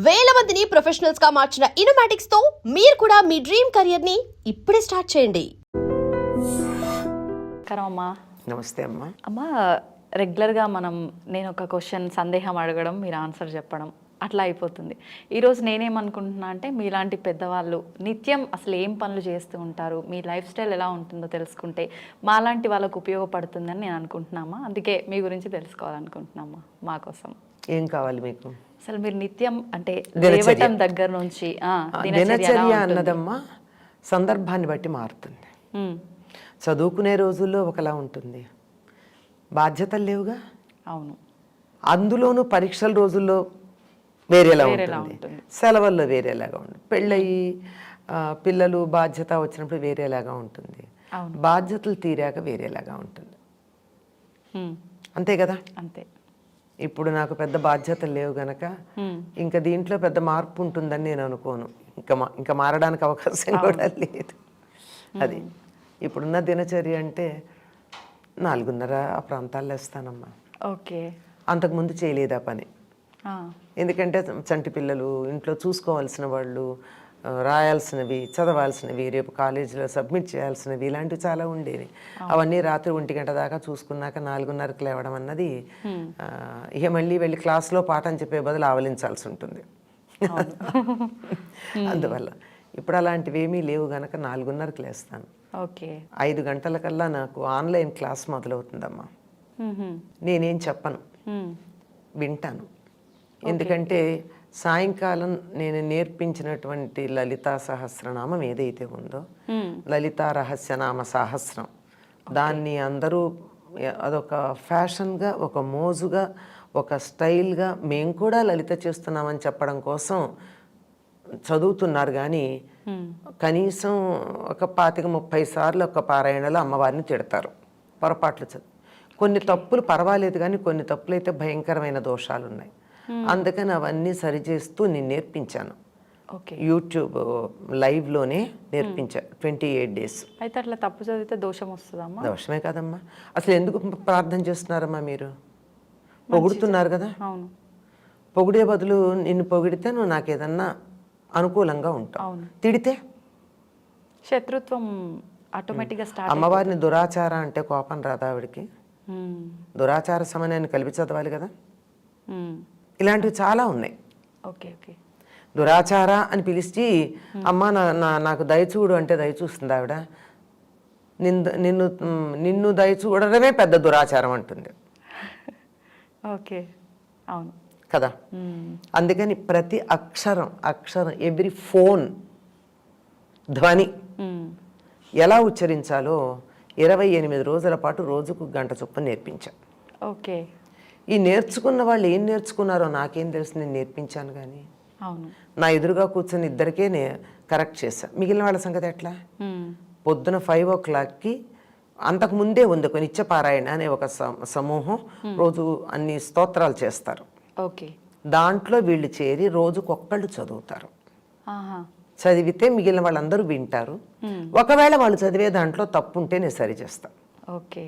వేల మందిని ప్రొఫెషనల్స్ గా మార్చిన ఇనోమాటిక్స్ తో మీరు కూడా మీ డ్రీమ్ కెరియర్ ని ఇప్పుడే స్టార్ట్ చేయండి. అమ్మా నమస్తే అమ్మా. అమ్మా రెగ్యులర్గా నేను ఒక క్వశ్చన్ సందేహం అడగడం, మీరు ఆన్సర్ చెప్పడం అట్లా అయిపోతుంది. ఈరోజు నేనేమనుకుంటున్నా అంటే, మీలాంటి పెద్దవాళ్ళు నిత్యం అసలు ఏం పనులు చేస్తూ ఉంటారు, మీ లైఫ్ స్టైల్ ఎలా ఉంటుందో తెలుసుకుంటే మాలాంటి వాళ్ళకు ఉపయోగపడుతుందని నేను అనుకుంటున్నామా. అందుకే మీ గురించి తెలుసుకోవాలనుకుంటున్నామా. మా కోసం ఏం కావాలి మీకు? అసలు మీరు నిత్యం అంటే లేవటం దగ్గర నుంచి దినచర్య అన్నదమ్మా సందర్భాన్ని బట్టి మారుతుంది. చదువుకునే రోజుల్లో ఒకలా ఉంటుంది, బాధ్యతలు లేవుగా. అవును. అందులోనూ పరీక్షల రోజుల్లో వేరేలా ఉంటుంది, సెలవుల్లో వేరేలాగా ఉంటుంది, పెళ్ళయి పిల్లలు బాధ్యత వచ్చినప్పుడు వేరేలాగా ఉంటుంది, బాధ్యతలు తీరాక వేరేలాగా ఉంటుంది. అంతే కదా. అంతే. ఇప్పుడు నాకు పెద్ద బాధ్యతలు లేవు గనక ఇంకా దీంట్లో పెద్ద మార్పు ఉంటుందని నేను అనుకోను. ఇంకా మారడానికి అవకాశం కూడా లేదు. అది ఇప్పుడున్న దినచర్య అంటే 4:30 ఆ ప్రాంతాల్లో వేస్తానమ్మా. ఓకే. అంతకుముందు చేయలేదు ఆ పని. ఎందుకంటే చంటి పిల్లలు, ఇంట్లో చూసుకోవాల్సిన వాళ్ళు, రాయాల్సినవి, చదవాల్సినవి, రేపు కాలేజీలో సబ్మిట్ చేయాల్సినవి, ఇలాంటివి చాలా ఉండేవి. అవన్నీ రాత్రి 1 గంట దాకా చూసుకున్నాక 4:30కి లేవడం అన్నది ఇక మళ్ళీ వెళ్ళి క్లాస్లో పాఠం చెప్పే బదులు ఆవలించాల్సి ఉంటుంది. అందువల్ల ఇప్పుడు అలాంటివి ఏమీ లేవు గనక 4:30కి లేస్తాను. ఓకే. 5 గంటలకల్లా నాకు ఆన్లైన్ క్లాస్ మొదలవుతుందమ్మా. నేనేం చెప్పను, వింటాను. ఎందుకంటే సాయంకాలం నేను నేర్పించినటువంటి లలితా సహస్రనామం ఏదైతే ఉందో, లలితా రహస్యనామ సహస్రం, దాన్ని అందరూ అదొక ఫ్యాషన్గా, ఒక మోజుగా, ఒక స్టైల్గా మేము కూడా లలిత చేస్తున్నామని చెప్పడం కోసం చదువుతున్నారు. కానీ కనీసం ఒక 25-30 సార్లు ఒక పారాయణలో అమ్మవారిని తిడతారు, పొరపాట్లు చదువు. కొన్ని తప్పులు పర్వాలేదు, కానీ కొన్ని తప్పులు అయితే భయంకరమైన దోషాలు ఉన్నాయి. అందుకని అవన్నీ సరిచేస్తూ నేను నేర్పించాను. యూట్యూబ్ లైవ్లోనే నేర్పించా 28 డేస్. అయితే అట్లా తప్పు చదివితే దోషం వస్తుందమ్మా? దోషమే కాదమ్మా. అసలు ఎందుకు ప్రార్థన చేస్తున్నారమ్మా? మీరు పొగుడుతున్నారు కదా. అవును. పొగిడే బదులు నిన్ను పొగిడితే నువ్వు నాకు ఏదన్నా అనుకూలంగా ఉంటావు, తిడితే శత్రుత్వం ఆటోమేటిక్గా స్టార్ట్. అమ్మవారిని దురాచార అంటే కోపం రాదా ఆవిడికి? దురాచార సమయాన్ని కలిపి చదవాలి కదా. ఇలాంటివి చాలా ఉన్నాయి. ఓకే. ఓకే. దురాచార అని పిలిచి అమ్మ నాకు దయచూడు అంటే దయచూస్తుంది ఆవిడ. నిన్ను దయచూడడమే పెద్ద దురాచారం అంటుంది. ఓకే. అవును కదా. అందుకని ప్రతి అక్షరం ఎవ్రీ ఫోన్ ధ్వని ఎలా ఉచ్చరించాలో 28 రోజుల పాటు రోజుకు 1 గంట చొప్పున నేర్పించా. ఓకే. ఈ నేర్చుకున్న వాళ్ళు ఏం నేర్చుకున్నారో నాకేం తెలుసు, నేను నేర్పించాను. కానీ అవును, నా ఎదురుగా కూర్చొని ఇద్దరికే కరెక్ట్ చేశా. మిగిలిన వాళ్ళ సంగతి ఎట్లా? పొద్దున 5 o'clockకి అంతకుముందే ఉంది ఒక నిత్యపారాయణ అనే ఒక సమూహం, రోజు అన్ని స్తోత్రాలు చేస్తారు. ఓకే. దాంట్లో వీళ్ళు చేరి రోజుకొక్కళ్ళు చదువుతారు. చదివితే మిగిలిన వాళ్ళందరూ వింటారు. ఒకవేళ వాళ్ళు చదివే దాంట్లో తప్పు ఉంటే నేను సరి చేస్తా. ఓకే.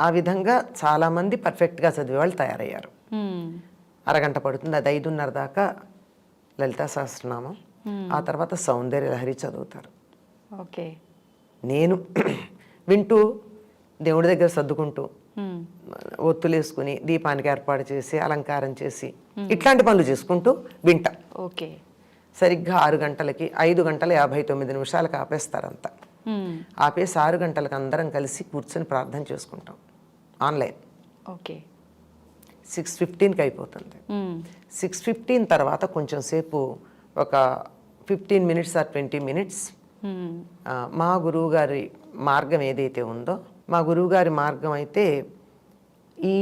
ఆ విధంగా చాలామంది పర్ఫెక్ట్గా చదివే వాళ్ళు తయారయ్యారు. అరగంట పడుతుంది. అది 5:30 దాకా లలితా సహస్రనామం, ఆ తర్వాత సౌందర్య లహరి చదువుతారు. ఓకే. నేను వింటూ దేవుడి దగ్గర సర్దుకుంటూ ఒత్తులు వేసుకుని దీపానికి ఏర్పాటు చేసి అలంకారం చేసి ఇట్లాంటి పనులు చేసుకుంటూ వింటా. ఓకే. సరిగ్గా 6 గంటలకి 5:59 ఆపేస్తారంతా. ఆపేసి 6 గంటలకు అందరం కలిసి కూర్చొని ప్రార్థన చేసుకుంటాం ఆన్లైన్. ఓకే. 6:15కి అయిపోతుంది. 6:15 తర్వాత కొంచెం సేపు ఒక 15 minutes or 20 minutes మా గురువుగారి మార్గం ఏదైతే ఉందో, మా గురువుగారి మార్గం అయితే ఈ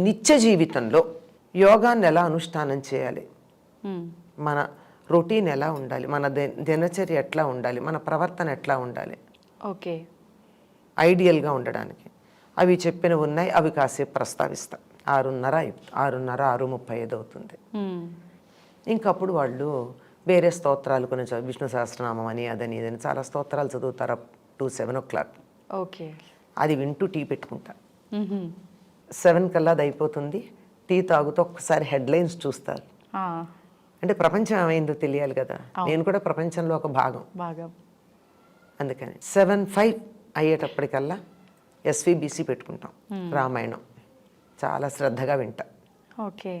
నిత్య జీవితంలో యోగాన్ని ఎలా అనుష్ఠానం చేయాలి, మన రొటీన్ ఎలా ఉండాలి, మన దినచర్య ఎట్లా ఉండాలి, మన ప్రవర్తన ఎట్లా ఉండాలి, ఓకే, ఐడియల్గా ఉండడానికి అవి చెప్పినవి ఉన్నాయి. అవి కాసేపు ప్రస్తావిస్తా. 6:30 అవుతుంది. ఇంకప్పుడు వాళ్ళు వేరే స్తోత్రాలు కొన్ని విష్ణు సహస్రనామం అని అదని ఇదని చాలా స్తోత్రాలు చదువుతారు అప్ టు 7 o'clock. ఓకే. అది వింటూ టీ పెట్టుకుంటా. 7 కల్లా అది అయిపోతుంది. టీ తాగుతూ ఒక్కసారి హెడ్లైన్స్ చూస్తారు. ఆ, అంటే ప్రపంచం ఏమైందో తెలియాలి కదా, నేను కూడా ప్రపంచంలో ఒక భాగం. బాగా. అందుకని 7-5 అయ్యేటప్పటికల్లా ఎస్విబిసి పెట్టుకుంటాం, రామాయణం చాలా శ్రద్ధగా వింటా. ఓకే.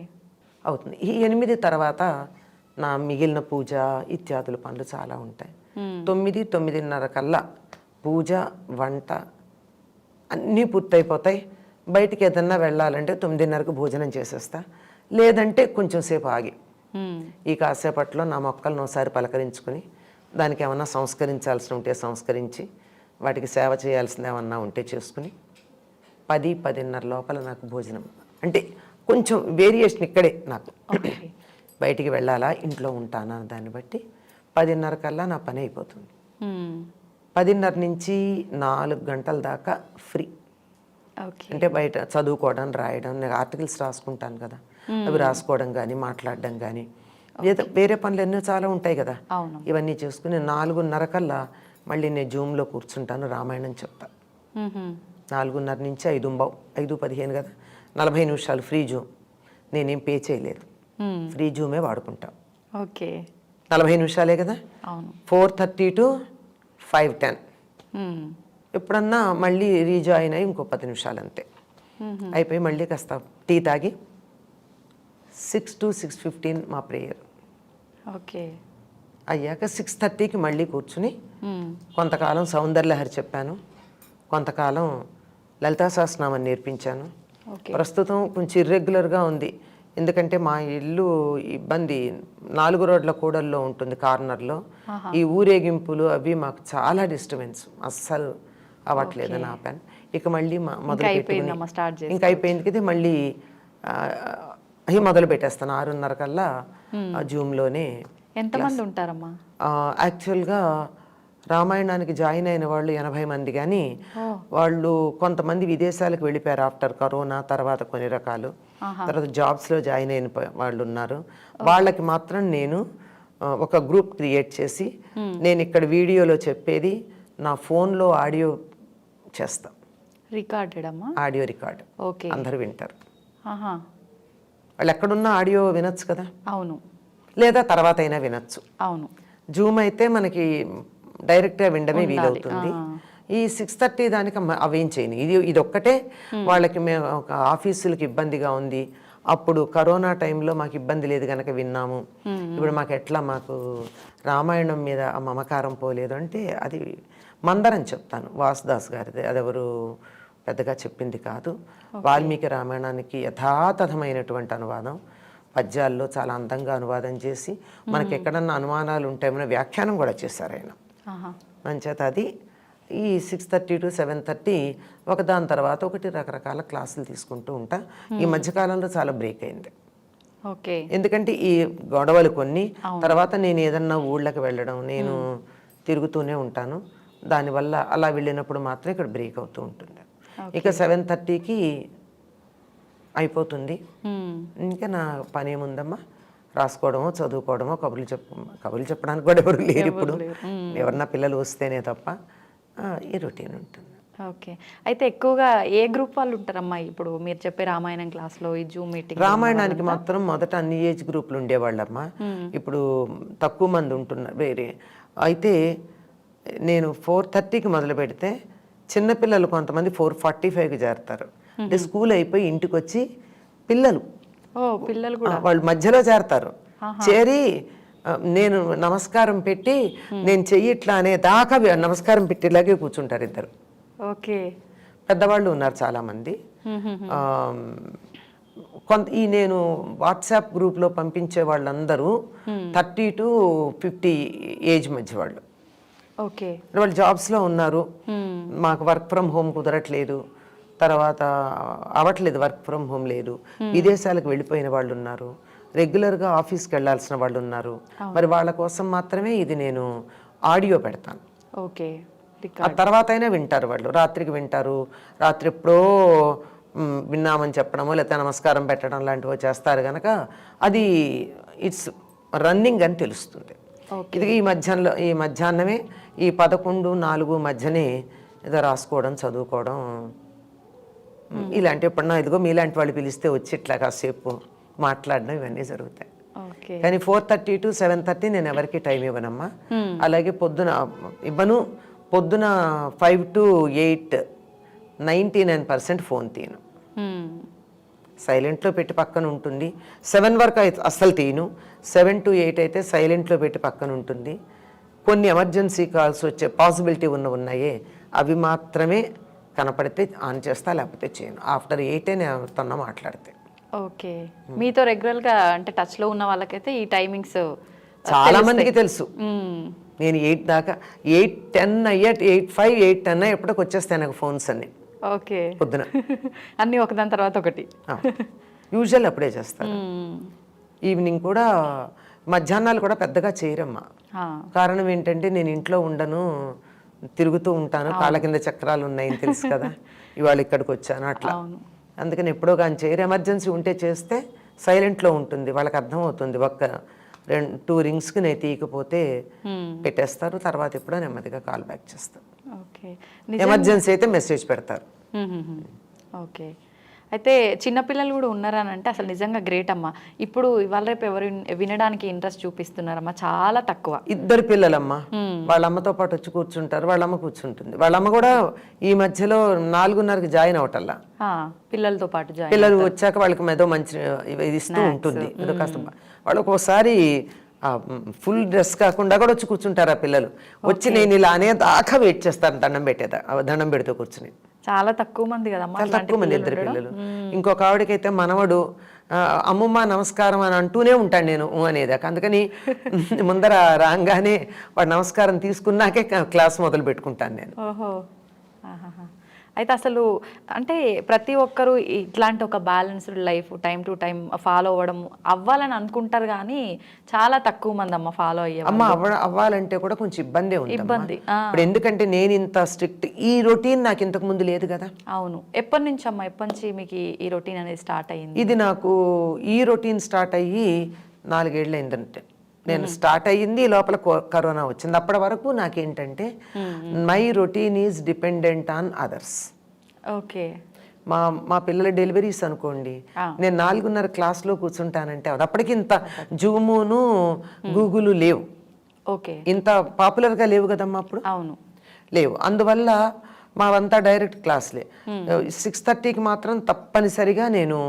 అవుతుంది. ఈ 8 తర్వాత నా మిగిలిన పూజ ఇత్యాదుల పనులు చాలా ఉంటాయి. 9-9:30 కల్లా పూజ వంట అన్నీ పూర్తయిపోతాయి. బయటికి ఏదన్నా వెళ్ళాలంటే 9:30కు భోజనం చేసేస్తా, లేదంటే కొంచెం సేపు ఆగి ఈ కాసేపట్లో నా మొక్కలను ఒకసారి పలకరించుకుని దానికి ఏమన్నా సంస్కరించాల్సి ఉంటే సంస్కరించి వాటికి సేవ చేయాల్సింది ఏమన్నా ఉంటే చేసుకుని 10-10:30 లోపల నాకు భోజనం. అంటే కొంచెం వేరియేషన్ ఇక్కడే నాకు. బయటికి వెళ్ళాలా ఇంట్లో ఉంటానా దాన్ని బట్టి 10:30 కల్లా నా పని అయిపోతుంది. 10:30 నుంచి 4 గంటల దాకా ఫ్రీ. ఓకే. అంటే బయట చదువుకోవడం రాయడం, నేను ఆర్టికల్స్ రాసుకుంటాను కదా, అవి రాసుకోవడం కానీ మాట్లాడడం కానీ ఏదో వేరే పనులు ఎన్నో చాలా ఉంటాయి కదా, అవును. ఇవన్నీ చేసుకుని 4:30 కల్లా మళ్ళీ నేను జూమ్లో కూర్చుంటాను, రామాయణం చెప్తా. 4:30 నుంచి 5:15 కదా, 40 నిమిషాలు ఫ్రీ జూమ్. నేనేం పే చేయలేదు, ఫ్రీ జూమే వాడుకుంటా. ఓకే. 40 నిమిషాలే కదా. అవును. 4:30 to 5:10. ఎప్పుడన్నా మళ్ళీ రీజాయిన్ అయ్యి ఇంకో 10 నిమిషాలు అంతే అయిపోయి మళ్ళీ కాస్త టీ తాగి 6 to 6:15 మా ప్రేయర్. ఓకే. అయ్యాక 6:30కి మళ్ళీ కూర్చుని కొంతకాలం సౌందర్యలహరి చెప్పాను, కొంతకాలం లలితా సహస్రనామం నేర్పించాను. ప్రస్తుతం కొంచెం ఇర్రెగ్యులర్గా ఉంది, ఎందుకంటే మా ఇల్లు ఇబ్బంది 4 రోడ్ల కూడల్లో ఉంటుంది, కార్నర్లో. ఈ ఊరేగింపులు అవి మాకు చాలా డిస్టర్బెన్స్, అస్సలు అవ్వట్లేదు నా పని. ఇక మళ్ళీ మొదలు పెట్టుకుని ఇంకా అయిపోయింది కదా, మళ్ళీ అవి మొదలు పెట్టేస్తాను 6:30 కల్లా జూమ్లోనే. ఎంతమంది ఉంటారమ్మా? యాక్చువల్గా రామాయణానికి జాయిన్ అయిన వాళ్ళు 80 మంది, కానీ వాళ్ళు కొంతమంది విదేశాలకు వెళ్ళిపోయారు ఆఫ్టర్ కరోనా తర్వాత కొన్ని రకాలు, తర్వాత జాబ్స్లో జాయిన్ అయిన వాళ్ళు ఉన్నారు. వాళ్ళకి మాత్రం నేను ఒక గ్రూప్ క్రియేట్ చేసి నేను ఇక్కడ వీడియోలో చెప్పేది నా ఫోన్లో ఆడియో చేస్తా, రికార్డెడ్ అమ్మా, ఆడియో రికార్డ్. ఓకే. అందరూ వింటారు, వాళ్ళు ఎక్కడున్నా ఆడియో వినొచ్చు కదా. అవును. లేదా తర్వాత అయినా వినొచ్చు. అవును. జూమ్ అయితే మనకి డైరెక్ట్గా వినడమే వీలవుతుంది. ఈ 6:30 దానికి అవేం చేయను, ఇది ఒక్కటే వాళ్ళకి మేము ఒక ఆఫీసులకు ఇబ్బందిగా ఉంది, అప్పుడు కరోనా టైంలో మాకు ఇబ్బంది లేదు కనుక విన్నాము, ఇప్పుడు మాకు ఎట్లా మాకు రామాయణం మీద ఆ మమకారం పోలేదు అంటే అది మందరం చెప్తాను. వాసుదాస్ గారిది, అదెవరు పెద్దగా చెప్పింది కాదు. వాల్మీకి రామాయణానికి యథాతథమైనటువంటి అనువాదం, పద్యాల్లో చాలా అందంగా అనువాదం చేసి మనకి ఎక్కడన్నా అనుమానాలు ఉంటాయో వ్యాఖ్యానం కూడా చేశారు ఆయన. మంచేత అది ఈ 6:30 to 7:30 ఒకదాని తర్వాత ఒకటి రకరకాల క్లాసులు తీసుకుంటూ ఉంటా. ఈ మధ్యకాలంలో చాలా బ్రేక్ అయింది, ఓకే. ఎందుకంటే ఈ గొడవలు కొన్ని, తర్వాత నేను ఏదన్నా ఊళ్ళకి వెళ్ళడం, నేను తిరుగుతూనే ఉంటాను, దానివల్ల అలా వెళ్ళినప్పుడు మాత్రం ఇక్కడ బ్రేక్ అవుతూ ఉంటుంది. ఇక 7:30కి అయిపోతుంది. ఇంకా నా పని ఏముందమ్మా, రాసుకోవడమో చదువుకోవడమో, కబుర్లు చెప్పడానికి కూడా ఎవరు లేరు ఇప్పుడు, ఎవరన్నా పిల్లలు వస్తేనే తప్ప ఈ రొటీన్ ఉంటుంది. ఓకే. అయితే ఎక్కువగా ఏ గ్రూప్ వాళ్ళు ఉంటారమ్మా ఇప్పుడు మీరు చెప్పే రామాయణం క్లాస్లో, ఈ జూమ్ మీటింగ్? రామాయణానికి మాత్రం మొదట అన్ని ఏజ్ గ్రూపులు ఉండేవాళ్ళమ్మా, ఇప్పుడు తక్కువ మంది ఉంటున్నారు వేరే. అయితే నేను 4:30కి మొదలు పెడితే చిన్నపిల్లలు కొంతమంది 4:45కి చేరతారు. అంటే స్కూల్ అయిపోయి ఇంటికి వచ్చి పిల్లలు కూడా వాళ్ళు మధ్యలో చేరతారు. చేరి నేను నమస్కారం పెట్టి నేను చెయ్యిట్లా అనే దాకా నమస్కారం పెట్టేలాగే కూర్చుంటారు ఇద్దరు. ఓకే. పెద్దవాళ్ళు ఉన్నారు చాలామంది. ఈ నేను వాట్సాప్ గ్రూప్లో పంపించే వాళ్ళందరూ 30 to 50 ఏజ్ మధ్య వాళ్ళు. ఓకే. వాళ్ళు జాబ్స్లో ఉన్నారు, మాకు వర్క్ ఫ్రమ్ హోమ్ కుదరట్లేదు, తర్వాత అవ్వట్లేదు, వర్క్ ఫ్రమ్ హోమ్ లేదు, విదేశాలకు వెళ్ళిపోయిన వాళ్ళు ఉన్నారు, రెగ్యులర్గా ఆఫీస్కి వెళ్ళాల్సిన వాళ్ళు ఉన్నారు. మరి వాళ్ళ కోసం మాత్రమే ఇది నేను ఆడియో పెడతాను. ఓకే. ఆ తర్వాత అయినా వింటారు వాళ్ళు, రాత్రికి వింటారు, రాత్రి ఎప్పుడో విన్నామని చెప్పడమో లేకపోతే నమస్కారం పెట్టడం లాంటివో చేస్తారు కనుక అది ఇట్స్ రన్నింగ్ అని తెలుస్తుంది. ఇది ఈ మధ్యాహ్నమే ఈ 11-4 మధ్యనే ఏదో రాసుకోవడం చదువుకోవడం ఇలాంటి ఎప్పుడన్నా ఇదిగో మీలాంటి వాళ్ళు పిలిస్తే వచ్చి ఇట్లా కాసేపు మాట్లాడడం ఇవన్నీ జరుగుతాయి. ఓకే. కానీ 4:30 to 7:30 నేను ఎవరికి టైం ఇవ్వనమ్మా. అలాగే పొద్దున ఇవ్వను. పొద్దున 5 to 8 99% ఫోన్ తీయను, సైలెంట్లో పెట్టి పక్కన ఉంటుంది. 7 వరకు అయితే అస్సలు తీయను. 7 to 8 అయితే సైలెంట్లో పెట్టి పక్కన ఉంటుంది. కొన్ని ఎమర్జెన్సీ కాల్స్ వచ్చే పాసిబిలిటీ ఉన్నాయే అవి మాత్రమే కనపడితే ఆన్ చేస్తా, లేకపోతే చేయను. ఆఫ్టర్ 8 నేను ఎవరితోన్నా మాట్లాడితే. ఓకే. మీతో రెగ్యులర్గా అంటే టచ్లో ఉన్న వాళ్ళకైతే ఈ టైమింగ్స్ చాలా మందికి తెలుసు. నేను 8 దాకా 8:10 అయ్యా 8:05 8:10 ఎప్పటికి వచ్చేస్తాయి నాకు ఫోన్స్ అన్ని. ఓకే. పొద్దున అన్నీ ఒకదాని తర్వాత ఒకటి. యూజువల్ అప్పుడే చేస్తాను. ఈవినింగ్ కూడా మధ్యాహ్నాలు కూడా పెద్దగా చేయరమ్మా. కారణం ఏంటంటే నేను ఇంట్లో ఉండను, తిరుగుతూ ఉంటాను, కాళ్ళ కింద చక్రాలు ఉన్నాయని తెలుసు కదా, ఇవాళ ఇక్కడికి వచ్చాను అట్లా. అందుకని ఎప్పుడో కానీ చేయరు. ఎమర్జెన్సీ ఉంటే చేస్తే సైలెంట్లో ఉంటుంది, వాళ్ళకి అర్థమవుతుంది. 2 రింగ్స్కి నేను తీయకపోతే పెట్టేస్తారు, తర్వాత ఎప్పుడో నెమ్మదిగా కాల్ బ్యాక్ చేస్తారు. ఓకే. ఎమర్జెన్సీ అయితే మెసేజ్ పెడతారు. ఓకే. అయితే చిన్నపిల్లలు కూడా ఉన్నారని అంటే అసలు నిజంగా గ్రేట్ అమ్మా. ఇప్పుడు ఇవాళ రేపు ఎవరు వినడానికి ఇంట్రెస్ట్ చూపిస్తున్నారమ్మా? చాలా తక్కువ. 2 పిల్లలమ్మా, వాళ్ళ అమ్మతో పాటు వచ్చి కూర్చుంటారు, వాళ్ళ అమ్మ కూర్చుంటుంది. వాళ్ళ అమ్మ కూడా ఈ మధ్యలో 4:30కి జాయిన్ అవటల్లా, పిల్లలతో పాటు పిల్లలు వచ్చాక వాళ్ళకి ఏదో మంచి ఇది ఇస్తూ ఉంటుంది. ఏదో కాస్త వాళ్ళు ఒక్కోసారి ఫుల్ డ్రెస్ కాకుండా కూడా వచ్చి కూర్చుంటారు ఆ పిల్లలు. వచ్చి నేను ఇలా అనేదాకా వెయిట్ చేస్తాను, దండం పెడుతూ కూర్చుని. చాలా తక్కువ మంది కదమ్మా, చాలా తక్కువ మంది 2 పిల్లలు. ఇంకొక ఆవిడకైతే మనవడు అమ్మమ్మ నమస్కారం అని అంటూనే ఉంటాడు నేను అనేదాకా. అందుకని ముందర రాగానే వాడు నమస్కారం తీసుకున్నాకే క్లాస్ మొదలు పెట్టుకుంటాను నేను. ఓహో. అయితే అసలు అంటే ప్రతి ఒక్కరూ ఇట్లాంటి ఒక balanced life time to time follow అవ్వాలని అనుకుంటారు, కానీ చాలా తక్కువ మంది అమ్మ ఫాలో అయ్యే. అమ్మ అవ్వాలంటే కూడా కొంచెం ఇబ్బంది. ఇప్పుడు ఎందుకంటే నేను ఇంత స్ట్రిక్ట్, ఈ రొటీన్ నాకు ఇంతకు ముందు లేదు కదా. అవును. ఎప్పటి నుంచి అమ్మ, ఎప్పటి నుంచి మీకు ఈ రొటీన్ అనేది స్టార్ట్ అయ్యింది? ఇది నాకు ఈ రొటీన్ స్టార్ట్ అయ్యి 4 ఏళ్ళు అయిందంటే. నేను స్టార్ట్ అయ్యింది లోపల కరోనా వచ్చింది. అప్పటి వరకు నాకేంటంటే my routine is dependent on others. Okay. మా పిల్లల డెలివరీస్ అనుకోండి, నేను 4:30 క్లాస్లో కూర్చుంటానంటే అప్పటికి ఇంత జూమును గూగుల్ లేవు. ఓకే. ఇంత పాపులర్గా లేవు కదమ్మా అప్పుడు. అవును, లేవు. అందువల్ల మావంతా డైరెక్ట్ క్లాస్లే. 6:30కి మాత్రం తప్పనిసరిగా నేను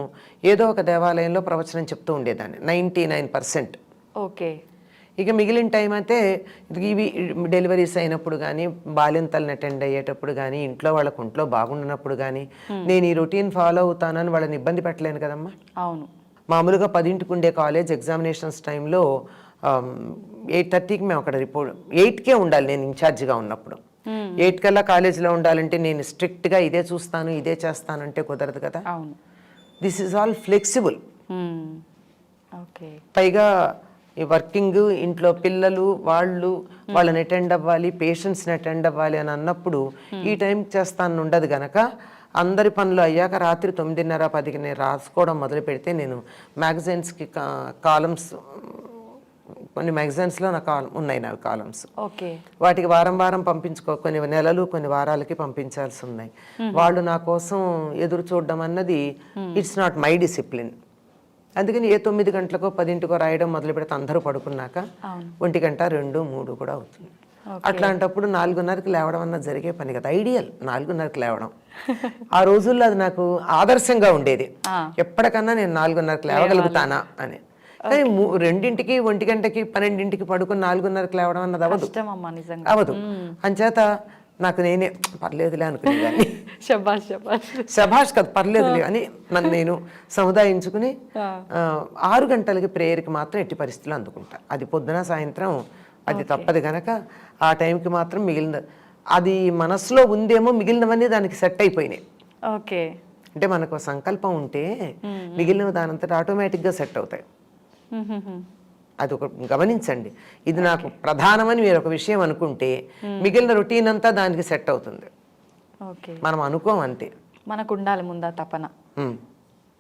ఏదో ఒక దేవాలయంలో ప్రవచనం చెప్తూ ఉండేదాన్ని 99%. ఓకే. ఇక మిగిలిన టైం అయితే ఇవి డెలివరీస్ అయినప్పుడు కానీ, బాలింతలను అటెండ్ అయ్యేటప్పుడు కానీ, ఇంట్లో వాళ్ళకు ఒంట్లో బాగుండినప్పుడు కానీ నేను ఈ రొటీన్ ఫాలో అవుతానని వాళ్ళని ఇబ్బంది పెట్టలేను కదమ్మా. అవును. మామూలుగా 10ంటికి ఉండే కాలేజ్ ఎగ్జామినేషన్స్ టైంలో 8:30కి మేము అక్కడ రిపోర్ట్ 8కే ఉండాలి నేను ఇన్ఛార్జిగా ఉన్నప్పుడు. 8 కల్లా కాలేజీలో ఉండాలంటే నేను స్ట్రిక్ట్గా ఇదే చూస్తాను ఇదే చేస్తానంటే కుదరదు కదా. అవును. This is all flexible. Okay. పైగా ఈ వర్కింగ్, ఇంట్లో పిల్లలు, వాళ్ళని అటెండ్ అవ్వాలి, పేషెంట్స్ని అటెండ్ అవ్వాలి అని అన్నప్పుడు ఈ టైం చేస్తాను ఉండదు గనక అందరి పనులు అయ్యాక రాత్రి 9:30 10కి నేను రాసుకోవడం మొదలు పెడితే నేను మ్యాగజైన్స్కి కాలమ్స్, కొన్ని మ్యాగజైన్స్లో నా ఉన్నాయి నా కాలమ్స్. ఓకే. వాటికి వారం కొన్ని నెలలు కొన్ని వారాలకి పంపించాల్సి ఉన్నాయి. వాళ్ళు నా కోసం ఎదురు చూడడం అన్నది ఇట్స్ నాట్ మై డిసిప్లిన్. అందుకని 9 గంటలకో 10ంటికో రాయడం మొదలు పెడితే అందరూ పడుకున్నాక 1 గంట 2 3 కూడా అవుతుంది. అట్లాంటప్పుడు 4:30కి లేవడం అన్నది జరిగే పని కదా. ఐడియల్ 4:30కి లేవడం. ఆ రోజుల్లో అది నాకు ఆదర్శంగా ఉండేది. ఎప్పటికన్నా నేను 4:30కి లేవగలుగుతానా అని. కానీ 2ంటికి 1 గంటకి 12ంటికి పడుకుని 4:30కి లేవడం అన్నది అవదు. అంచేత నాకు నేనే పర్లేదులే అనుకునేదాన్ని. శభాష్ కదా, పర్లేదులే అని నన్ను నేను సముదాయించుకుని 6 గంటలకి ప్రేయర్కి మాత్రం ఎట్టి పరిస్థితుల్లో అందుకుంటా. అది పొద్దున సాయంత్రం అది తప్పదు గనక ఆ టైంకి మాత్రం మిగిలిన అది మనసులో ఉందేమో, మిగిలినవన్నీ దానికి సెట్ అయిపోయినాయి. ఓకే. అంటే మనకు సంకల్పం ఉంటే మిగిలిన దానంతటా ఆటోమేటిక్గా సెట్ అవుతాయి. అది ఒక గమనించండి. ఇది నాకు ప్రధానమని మీరు ఒక విషయం అనుకుంటే మిగిలిన రొటీన్ అంతా దానికి సెట్ అవుతుంది. మనం అనుకోం అంతే. మనకు ఉండాలి ముందా తపన,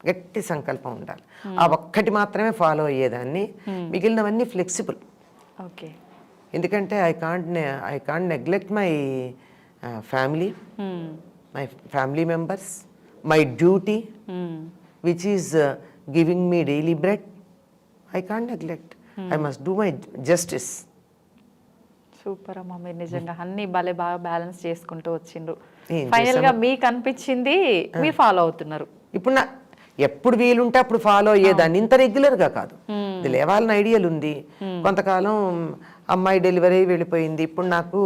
గట్టి సంకల్పం ఉండాలి. ఆ ఒక్కటి మాత్రమే ఫాలో అయ్యేదాన్ని. మిగిలినవన్నీ ఫ్లెక్సిబుల్. ఓకే. ఎందుకంటే I can't neglect my family, my family members, my duty which is giving me daily bread. I can't neglect, I must do my justice. Super అమ్మా, మీరు నిజంగా అన్ని భలే బాగా బ్యాలెన్స్ చేసుకుంటూ వచ్చిండ్రు. ఏం ఫైనల్ గా మీకు అనిపించింది మీరు ఫాలో అవుతున్నారు. ఇప్పుడు ఎప్పుడు వీలుంటే అప్పుడు ఫాలో అయ్యేదాన్ని, ఇంత రెగ్యులర్గా కాదు. ఇది లేవాలని ఐడియల్ ఉంది. కొంతకాలం అమ్మాయి డెలివరీ వెళ్ళిపోయింది, ఇప్పుడు నాకు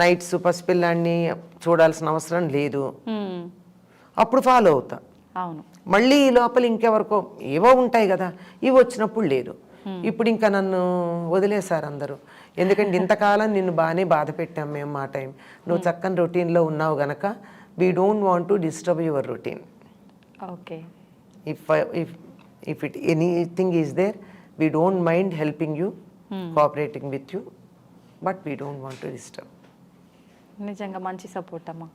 నైట్స్ పసిపిల్లాన్ని చూడాల్సిన అవసరం లేదు, అప్పుడు ఫాలో అవుతా. అవును, మళ్ళీ ఈ లోపల ఇంకెవరికో ఏవో ఉంటాయి కదా, ఇవి వచ్చినప్పుడు లేదు. ఇప్పుడు ఇంకా నన్ను వదిలేశారు అందరూ. ఎందుకంటే ఇంతకాలం నిన్ను బాగానే బాధ పెట్టాం మేము, మా టైం నువ్వు చక్కని రొటీన్లో ఉన్నావు గనక we don't want to disturb your routine. Okay, if it anything is there, we don't mind helping you, cooperating with you, but we don't want to disturb. నిజంగా మంచి సపోర్ట్ అమ్మా.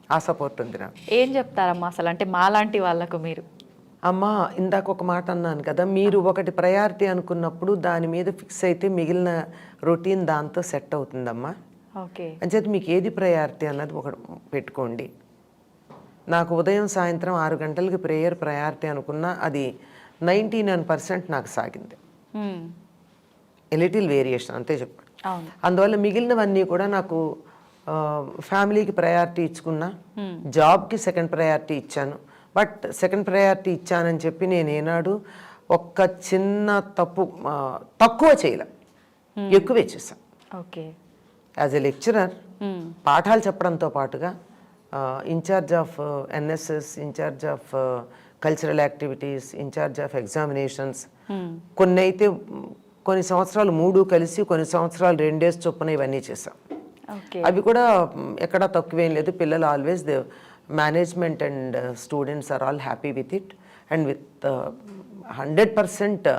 ఆ సపోర్ట్ ఉంది నాకు. ఏం చెప్తారమ్మా అసలు, అంటే మాలాంటి వాళ్ళకు మీరు? అమ్మా, ఇందాక ఒక మాట అన్నాను కదా, మీరు ఒకటి ప్రయారిటీ అనుకున్నప్పుడు దాని మీద ఫిక్స్ అయితే మిగిలిన రొటీన్ దాంతో సెట్ అవుతుందమ్మా. ఓకే, అంచేత మీకు ఏది ప్రయారిటీ అన్నది ఒకటి పెట్టుకోండి. నాకు ఉదయం సాయంత్రం 6 గంటలకి ప్రేయర్ ప్రయారిటీ అనుకున్నా అది 99% నాకు సాగింది. లిటిల్ వేరియేషన్ అంతే చెప్పండి. అవును, అందువల్ల మిగిలినవన్నీ కూడా నాకు ఫ్యామిలీకి ప్రయారిటీ ఇచ్చుకున్నా, జాబ్కి సెకండ్ ప్రయారిటీ ఇచ్చాను. బట్ సెకండ్ ప్రయారిటీ ఇచ్చానని చెప్పి నేను ఏనాడు ఒక్క చిన్న తక్కువ చేయలే, ఎక్కువే చేశాను. ఓకే, యాజ్ ఎ లెక్చరర్ పాఠాలు చెప్పడంతో పాటుగా incharge of NSS, incharge of cultural activities, incharge of examinations, కొన్ని అయితే కొన్ని సంవత్సరాలు 3 కలిసి, కొన్ని సంవత్సరాలు 2 డేస్ చొప్పున ఇవన్నీ చేశాం. అవి కూడా ఎక్కడా తక్కువేం లేదు. పిల్లలు always they management and students are all happy with it and with 100%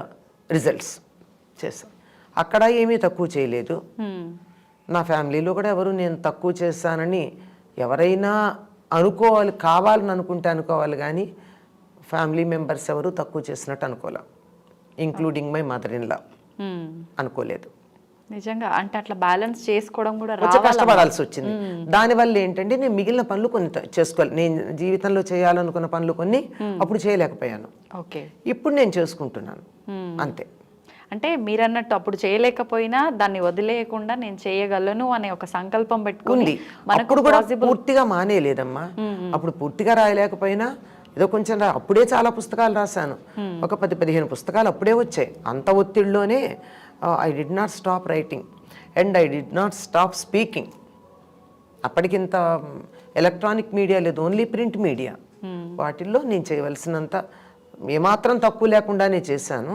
results చేశాం. అక్కడ ఏమీ తక్కువ చేయలేదు. నా ఫ్యామిలీలో కూడా ఎవరు నేను తక్కువ చేశానని ఎవరైనా కావాలని అనుకుంటే అనుకోవాలి, కానీ ఫ్యామిలీ మెంబర్స్ ఎవరు తక్కువ చేసినట్టు అనుకోలే, including my mother in law అనుకోలేదు. నిజంగా అంటే అట్లా బ్యాలెన్స్ చేసుకోవడం కూడా కష్టపడాల్సి వచ్చింది. దానివల్ల ఏంటంటే నేను మిగిలిన పనులు కొన్ని చేసుకోవాలి. నేను జీవితంలో చేయాలనుకున్న పనులు కొన్ని అప్పుడు చేయలేకపోయాను. ఓకే, ఇప్పుడు నేను చేసుకుంటున్నాను అంతే. అంటే మీరన్నట్టు అప్పుడు చేయలేకపోయినా దాన్ని వదిలేయకుండా నేను చేయగలను అనే ఒక సంకల్పం పెట్టుకుంది. అప్పుడు కూడా పూర్తిగా మానేయలేదమ్మా. అప్పుడు పూర్తిగా రాయలేకపోయినా ఏదో కొంచెం అప్పుడే చాలా పుస్తకాలు రాశాను, ఒక 10-15 పుస్తకాలు అప్పుడే వచ్చాయి. అంత ఒత్తిడిలోనే I did not stop writing and I did not stop speaking. అప్పటికింత ఎలక్ట్రానిక్ మీడియా లేదు, ఓన్లీ ప్రింట్ మీడియా. వాటిల్లో నేను చేయవలసినంత ఏమాత్రం తక్కువ లేకుండానే చేశాను.